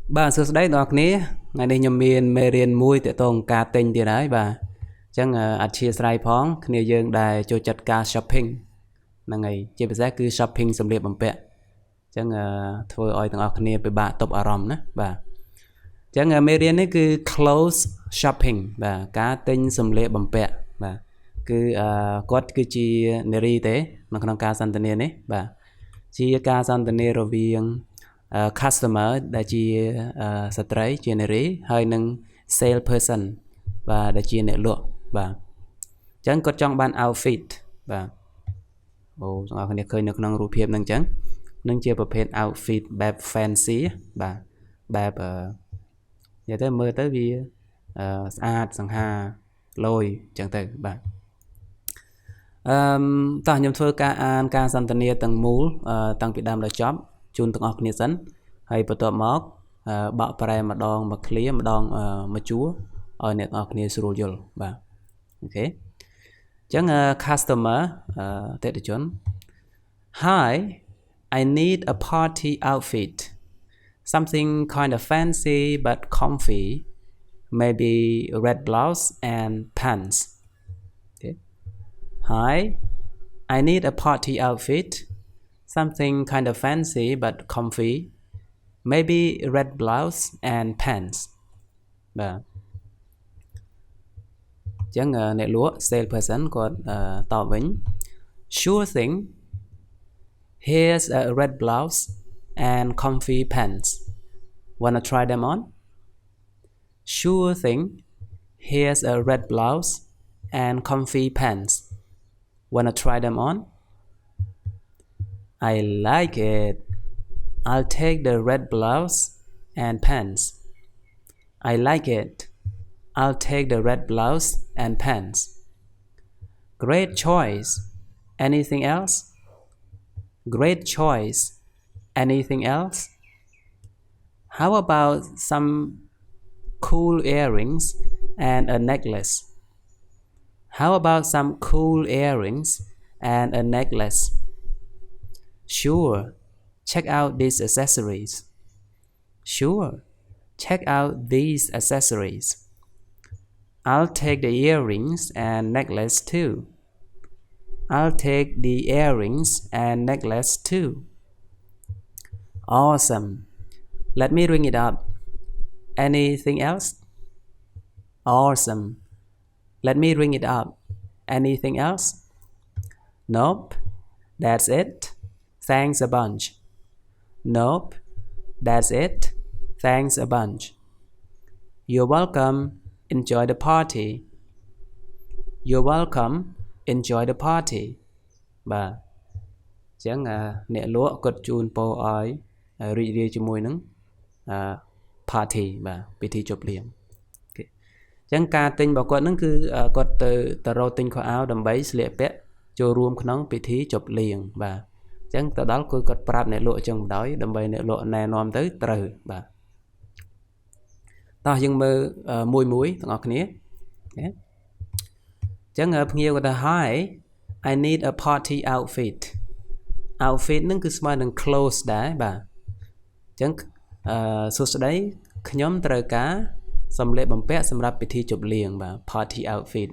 Bà sửa đấy đó này ngày nay nhầm miền mê riêng mùi tại tông ca tinh tiền đấy bà chẳng chia sài phóng kia dương đài cho chặt ca shopping là ngày chỉ bây cứ shopping xâm liệp bằng bẹ chẳng thôi oi tầng kia bị bà tập aram nữa bà chẳng mê riêng ấy cứ close shopping bà cá tinh xâm liệp bằng bẹ bà cứ quát cứ chi neri thế nó còn ca san tên này bà chi ca san tên rồi viên customer ដែលជាស្ត្រីជានារីហើយនឹង sale person បាទដែលជាអ្នកលក់បាទអញ្ចឹងគាត់ចង់បាន outfit បាទអូបងប្អូនឃើញនៅក្នុងរូបភាពហ្នឹងអញ្ចឹងនឹងជាប្រភេទ outfit បែប fancy បាទបែបនិយាយទៅមើលទៅវាស្អាតសង្ហាលយអញ្ចឹងទៅបាទតោះខ្ញុំធ្វើការអានការសន្ទនាទាំងមូលតាំងពីដើមដល់ចប់ជូនទាំងអស់គ្នាសិនហើយបន្ទាប់មកបកប្រែម្ដងមកឃ្លាម្ដងមកជួរឲ្យអ្នកទាំងអស់គ្នាស្រួលយល់បាទអូខេអញ្ចឹង customer អតិថិជន Hi I need a party outfit something kind of fancy but comfy maybe red blouse and pants okay Hi I need a party outfit something kind of fancy but comfy maybe red blouse and pants បាទចឹងអ្នកលក់ sales person គាត់តបវិញ Sure thing here's a red blouse and comfy pants wanna try them on Sure thing here's a red blouse and comfy pants wanna try them on I like it. I'll take the red blouse and pants. I like it. I'll take the red blouse and pants. Great choice. Anything else? Great choice. Anything else? How about some cool earrings and a necklace? How about some cool earrings and a necklace? Sure, check out these accessories. Sure, check out these accessories. I'll take the earrings and necklace too. I'll take the earrings and necklace too. Awesome. Let me ring it up. Anything else? Awesome. Let me ring it up. Anything else? Nope. That's it.Thanks a bunch. Nope, that's it. Thanks a bunch. You're welcome. Enjoy the party. You're welcome. Enjoy the party. បាទអញ្ចឹងអ្នកលក់គាត់ជូនពរឲ្យរីករាយជាមួយនឹងparty បាទពិធីជប់លៀងអូខេអញ្ចឹងការទិញរបស់គាត់ហ្នឹងគឺគាត់ទៅរកទិញខោអាវដើម្បីស្លៀកពាក់ចូលរួមក្នុងពិធីជប់លៀងបាទចឹងទៅដល់គឺគាត់ប្រាប់អ្នកលក់អញ្ចឹងបណ្ដោយដើម្បីអ្នកលក់ណែនាំទៅត្រូវបាទតោះយើងមើលមួយទាំងអស់គ្នាអញ្ចឹងភ្ញៀវគាត់ថា Hi I need a party outfit outfit ហ្នឹងគឺស្មើនឹង clothes ដែរបាទអញ្ចឹងសួស្ដីខ្ញុំត្រូវការសម្លៀកបំពាក់សម្រាប់ពិធីជប់លៀងបាទ party outfit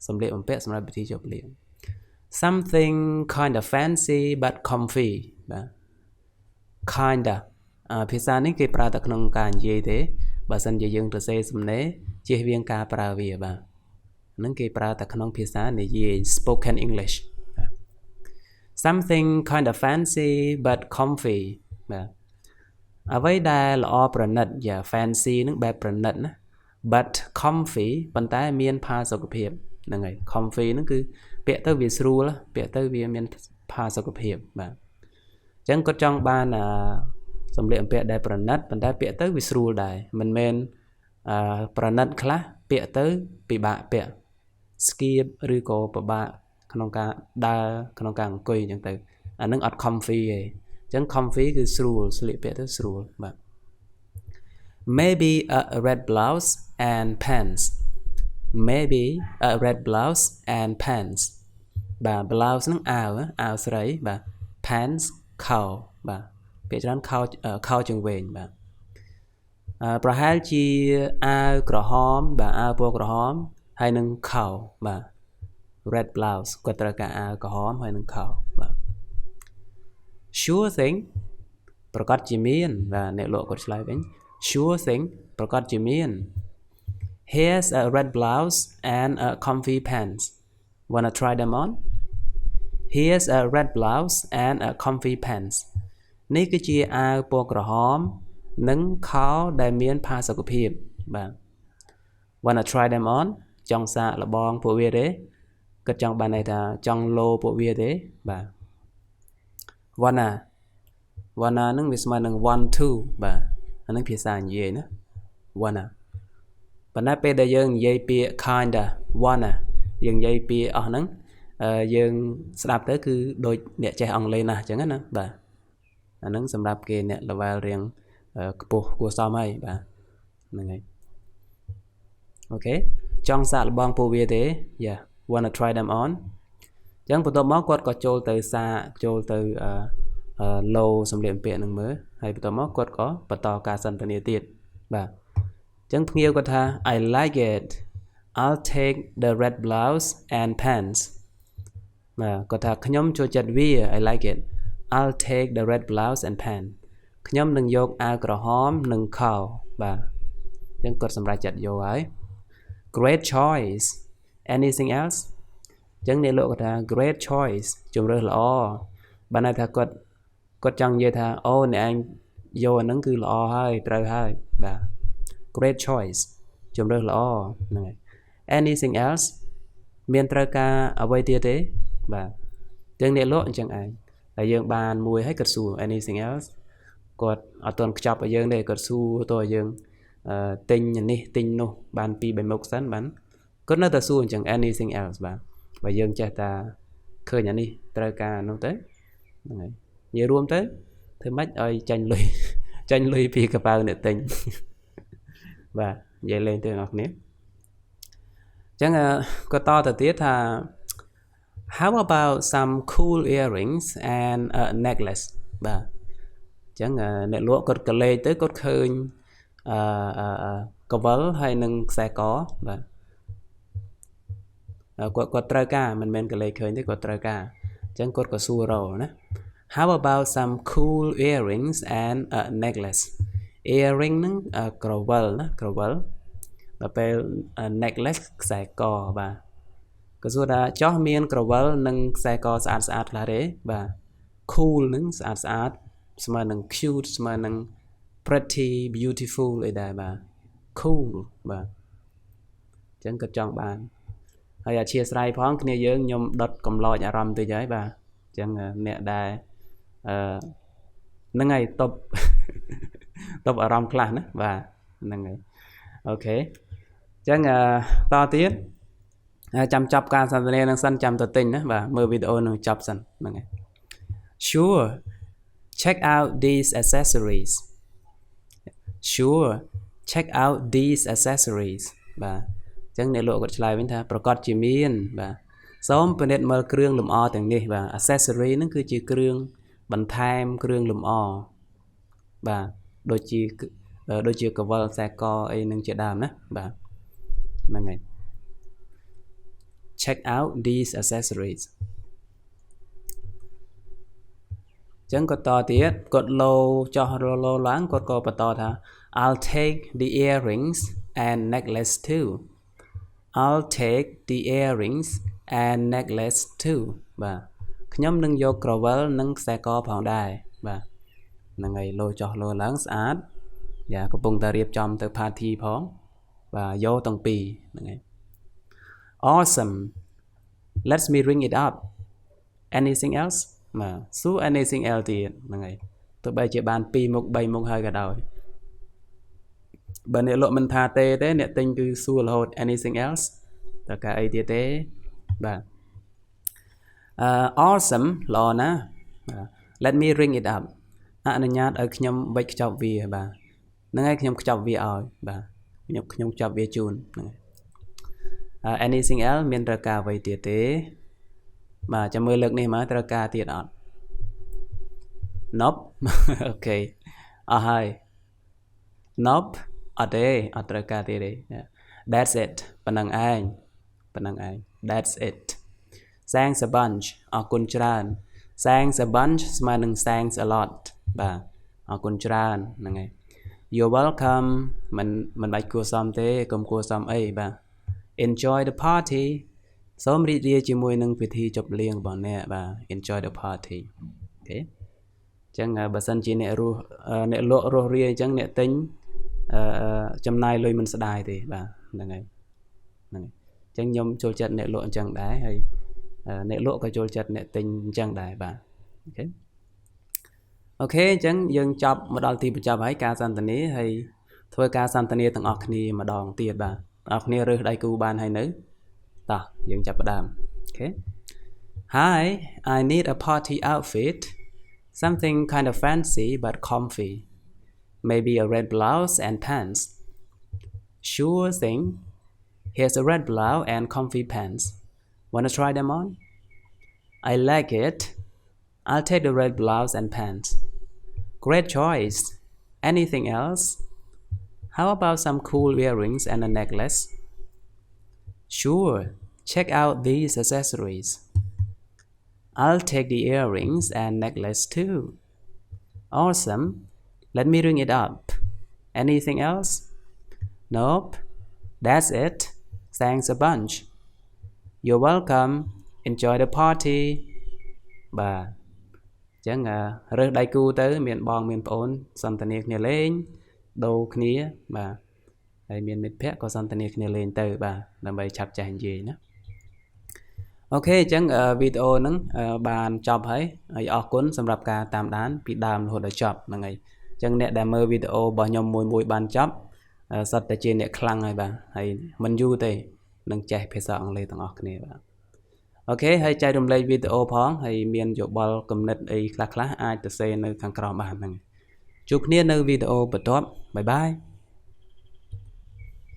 សម្លៀកបំពាក់សម្រាប់ពិធីជប់លៀងSomething kind of fancy but comfy បាទ kind of ភាសានេះគេប្រើតែក្នុងការនិយាយទេបើសិនជាយើងទៅសេសំណេរជៀសវាងការប្រើវាបាទហ្នឹងគេប្រើតែក្នុងភាសានិយាយ spoken English Something kind of fancy but comfy បាទអ្វីដែលល្អប្រណិត fancy ហ្នឹងបែបប្រណិតណា but comfy ប៉ុន្តែមានផាសុកភាពហ្នឹងហើយ comfy ហ្នឹងគឺពាក់ទៅវាស្រួលពាក់ទៅវាមានផាសុកភាពបាទអញ្ចឹងគាត់ចង់បានសម្លៀកបំពាក់ដែលប្រណិតប៉ុន្តែពាក់ទៅវាស្រួលដែរមិនមែនប្រណិតខ្លះពាក់ទៅពិបាកពាក់ស្គៀបឬក៏ពិបាកក្នុងការដើរក្នុងការអង្គុយអញ្ចឹងទៅអានឹងអត់ comfy ទេអញ្ចឹង comfy គឺស្រួលស្លៀកពាក់ទៅស្រួលបាទ Maybe a red blouse and pants Maybe a red blouse and pants បាទ blouse ហ្នឹងអាវស្រីបាទ pants ខោបាទពាក្យច្រើនខោជើងវែងបាទ ប្រហែលជាអាវក្រហមបាទអាវពណ៌ក្រហមហើយនឹងខោបាទ red blouse គាត់ត្រូវការអាវក្រហមហើយនឹងខោបាទ sure thing ប្រកាសជាមានបាទអ្នកលក់គាត់ឆ្លើយវិញ sure thing ប្រកាសជាមាន here's a red blouse and a comfy pants wanna try them on here's a red blouse and a comfy pants នេះគឺជាអាវពណ៌ក្រហមនិងខោដែលមានផាសុកភាពបាទ wanna try them on ចង់សាកល្បងពួកវាទេគាត់ចង់បានន័យថាចង់លោពួកវាទេបាទ wanna នឹងវាស្មើនឹង want to បាទអានឹងភាសានិយាយណា wanna ប៉ុន្តែពេលដែលយើងនិយាយពាក្យ kinda wanna យើងនិយាយពាក្យអស់ហ្នឹងយើងស្ដាប់ទៅគឺដូចអ្នកចេះអង់គ្លេសណាស់អញ្ចឹងណាបាទអាហ្នឹងសម្រាប់គេអ្នក level រៀងខ្ពស់គួរសមហើយបាទហ្នឹងហើយអូខេចង់សាកល្បងពួកវាទេ yeah wanna try them on អញ្ចឹងបន្ទាប់មកគាត់ក៏ចូលទៅសាកចូលទៅលោសម្លៀកបំពាក់នឹងមើលហើយបន្ទាប់មកគាត់ក៏បន្តការសន្ទនាទៀតបាទអញ្ចឹងភ្ញៀវគាត់ថា I like it I'll take the red blouse and pants បាទគាត់ថាខ្ញុំចូលចិត្តវា I like it I'll take the red blouse and pants ខ្ញុំនឹងយកអាវក្រហមនិងខោបាទអញ្ចឹងគាត់សម្រេចចិត្តយកហើយ Great choice anything else អញ្ចឹងអ្នកលក់គាត់ថា great choice ជម្រើសល្អបានន័យថាគាត់ចង់និយាយថាអូអ្នកឯងយកអាហ្នឹងគឺល្អហើយត្រូវហើយបាទ great choice ជម្រើសល្អហ្នឹងហើយ anything else មានត្រូវការអ្វីទៀតទេបាទអញ្ចឹងអ្នកលក់អញ្ចឹងឯងតែយើងបានមួយហើយគាត់សួរ anything else គាត់អត់ទាន់ខ្ចប់ឲ្យយើងទេគាត់សួរតើយើងទិញនេះទិញនោះបាន2 3មុខសិនបានគាត់នៅតែសួរអញ្ចឹង anything else បាទបើយើងចេះតែឃើញអានេះត្រូវការនោះទៅហ្នឹងហើយនិយាយរួមទៅធ្វើម៉េចឲ្យចាញ់លុយពីកប៉ៅអ្នកទិញបាទនិយាយលេងទៅអ្នកគ្នាអញ្ចឹងគាត់តទៅទៀតថា how about some cool earrings and a necklace បាទអញ្ចឹងអ្នកលក់គាត់ក៏លេខទៅគាត់ឃើញកវិលហើយនឹងខ្សែកបាទគាត់ត្រូវការមិនមែនក៏លេខឃើញទេគាត់ត្រូវការអញ្ចឹងគាត់ក៏សួររកណា how about some cool earrings and a necklace earring ហ្នឹងក្រវិលណាក្រវិលដល់ពេល necklace ខ្សែកបាទក៏សួរថាចោះមានក្រវិលនិងខ្សែកស្អាតខ្លះទេបាទ cool ហ្នឹងស្អាតស្មើនឹង cute ស្មើនឹង pretty beautiful អីដែរបាទ cool បាទអញ្ចឹងគាត់ចង់បានហើយអធិស្ឋានផងគ្នាយើងខ្ញុំដុតកំឡោចអារម្មណ៍តិចហើយបាទអញ្ចឹងអ្នកដែលហ្នឹងហើយតបអារម្មណ៍ខ្លះណាបាទហ្នឹងហើយអូខេអញ្ចឹងតទៀតចាំចាប់ការសន្ទនានឹងសិនចាំទៅទិញណាបាទមើលវីដេអូនឹងចប់សិនហ្នឹងហើយ Sure check out these accessories Sure check out these accessories បាទអញ្ចឹងអ្នកលក់គាត់ឆ្លើយវិញថាប្រកាសជាមានបាទសូមពិនិត្យមើលគ្រឿងលម្អទាំងនេះបាទ accessory ហ្នឹងគឺជាគ្រឿងបន្ថែមគ្រឿងលម្អបាទដូចជាកវិលខ្សែកអីនឹងជាដើមណាបាទហ្នឹងហើយ check out these accessories អញ្ចឹងគាត់តទៀតគាត់លោចោះលោឡើងគាត់ក៏បន្តថា I'll take the earrings and necklace too I'll take the earrings and necklace too បាទខ្ញុំនឹងយកក្រវិលនិងខ្សែកផងដែរបាទហ្នឹងហើយលោចោះលោឡើងស្អាតយ៉ាកំពុងតែរៀបចំទៅ party ផងបាទយកទាំងពីរហ្នឹងហើយ Awesome Let's me ring it up Anything else បាទសួរ anything else ទៀតហ្នឹងហើយទោះបីជាបាន2មុខ3មុខហើយក៏ដោយបើអ្នកលក់មិនថាទេអ្នកទិញគឺសួររហូត anything else តើការអីទៀតទេបាទ awesome ល្អណាស់ let me ring it up អនុញ្ញាតឲ្យខ្ញុំបិចខ្ចប់វាបាទហ្នឹងហើយខ្ញុំខ្ចប់វាឲ្យបាទខ្ញុំខ្ចប់វាជូនហ្នឹងហើយ anything else មានត្រូវការអ្វីទៀតទេបាទចាំមើលលើកនេះមកត្រូវការទៀតអត់ Nope អូខេអស់ហើយ nope អត់ទេអត់ត្រូវការទេទេ that's it ប៉ុណ្ណឹងឯង that's it thanks a bunch អរគុណច្រើន thanks a bunch ស្មើនឹង thanks a lot បាទអរគុណច្រើនហ្នឹងហើយ you're welcome មិនបាច់គួរសមទេកុំគួរសមអីបាទ enjoy the party សូមរីករាយជាមួយនឹងពិធីជប់លៀងរបស់អ្នកបាទ enjoy the party អូខេអញ្ចឹងបើសិនជាអ្នកលក់រស់រាយអញ្ចឹងអ្នកទិញចំណាយលុយមិនស្ដាយទេបាទហ្នឹងហើយអញ្ចឹងខ្ញុំចូលចិត្តអ្នកលក់អញ្ចឹងដែរហើយអ្នកលក់ក៏ចូលចិត្តអ្នកទិញអញ្ចឹងដែរបាទអូខេអញ្ចឹងយើងចប់មកដល់ទីបញ្ចប់ហើយការសន្ទនាហើយធ្វើការសន្ទនាទាំងអស់គ្នាម្ដងទៀតបាទបងប្អូនគ្នារើសដៃគូបានហើយនៅតោះយើងចាប់ផ្ដើមអូខេ Hi I need a party outfit something kind of fancy but comfy maybe a red blouse and pants sure thing here's a red blouse and comfy pants wanna try them on I like it I'll take the red blouse and pants great choice anything else how about some cool earrings and a necklace sure check out these accessories I'll take the earrings and necklace too awesome let me ring it up anything else nope that's it thanks a bunch you're welcome enjoy the party បាទអញ្ចឹងរើសដៃគូទៅមានបងមានប្អូនសន្ទនាគ្នាលេងដូរគ្នាបាទហើយមានមិត្តភ័ក្តិក៏សន្ទនាគ្នាលេងទៅបាទដើម្បីឆាប់ចេះនិយាយណាអូខេអញ្ចឹងវីដេអូហ្នឹងបានចប់ហើយអរគុណសម្រាប់ការតាមដានពីដើមរហូតដល់ចប់ហ្នឹងហើយអញ្ចឹងអ្នកដែលមើលវីដេអូរបស់ខ្ញុំមួយបានចប់សិតតែជាអ្នកខ្លាំងហើយបាទហើយមិនយូរទេនឹងចេះភាសាអង់គ្លេសទាំងអស់គ្នាបាទអូខេហើយចែករំលែកវីដេអូផងហើយមានយោបល់គំនិតអីខ្លះៗអាចទៅសេនៅខាងក្រោមបានហ្នឹងជួបគ្នានៅវីដេអូបន្ទាប់បាយបាយ